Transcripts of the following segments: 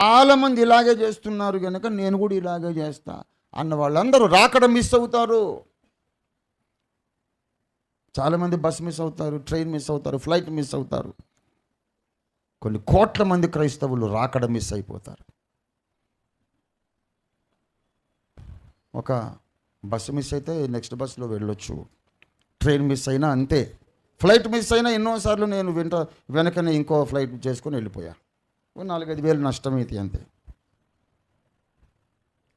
చాలామంది ఇలాగే చేస్తున్నారు కనుక నేను కూడా ఇలాగే చేస్తా అన్న వాళ్ళందరూ రాకడ మిస్ అవుతారు. చాలామంది బస్ మిస్ అవుతారు, ట్రైన్ మిస్ అవుతారు, ఫ్లైట్ మిస్ అవుతారు. కొన్ని కోట్ల మంది క్రైస్తవులు రాకడ మిస్ అయిపోతారు. ఒక బస్సు మిస్ అయితే నెక్స్ట్ బస్సులో వెళ్ళొచ్చు, ట్రైన్ మిస్ అయినా అంతే, ఫ్లైట్ మిస్ అయినా ఎన్నోసార్లు నేను వెనకనే ఇంకో ఫ్లైట్ చేసుకొని వెళ్ళిపోయా. 4-5 వేలు నష్టమైతే అంతే.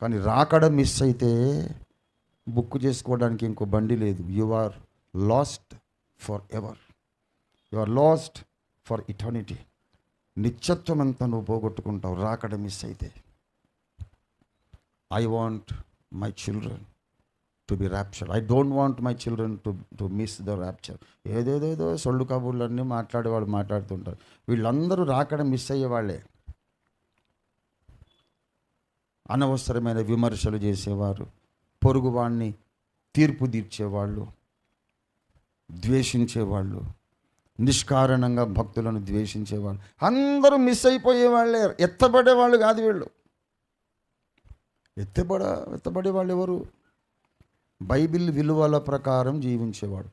కానీ రాకడ మిస్ అయితే బుక్ చేసుకోవడానికి ఇంకో బండి లేదు. You are lost forever, you are lost for eternity. నిత్యత్వం అంతా నువ్వు పోగొట్టుకుంటావు రాకడ మిస్ అయితే. I want my children to be rapture. I don't want my children to miss the rapture. ఏదేదేదో సొల్లు కబుర్లన్నీ మాట్లాడేవాళ్ళు మాట్లాడుతుంటారు. వీళ్ళందరూ రాకడ మిస్ అయ్యేవాళ్ళే. అనవసరమైన విమర్శలు చేసేవారు, పొరుగువాణ్ణి తీర్పు తీర్చేవాళ్ళు, ద్వేషించేవాళ్ళు, నిష్కారణంగా భక్తులను ద్వేషించేవాళ్ళు అందరూ మిస్ అయిపోయేవాళ్ళే. ఎత్తబడేవాళ్ళు కాదు వీళ్ళు. ఎత్తబడేవాళ్ళు ఎవరు? బైబిల్ విలువల ప్రకారం జీవించేవాడు.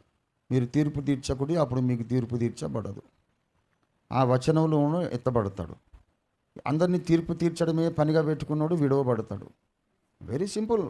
మీరు తీర్పు తీర్చకుడి, అప్పుడు మీకు తీర్పు తీర్చబడదు. ఆ వచనంలోనూ ఎత్తబడతాడు. అందరినీ తీర్పు తీర్చడమే పనిగా పెట్టుకున్నాడు, విడవబడతాడు. Very simple.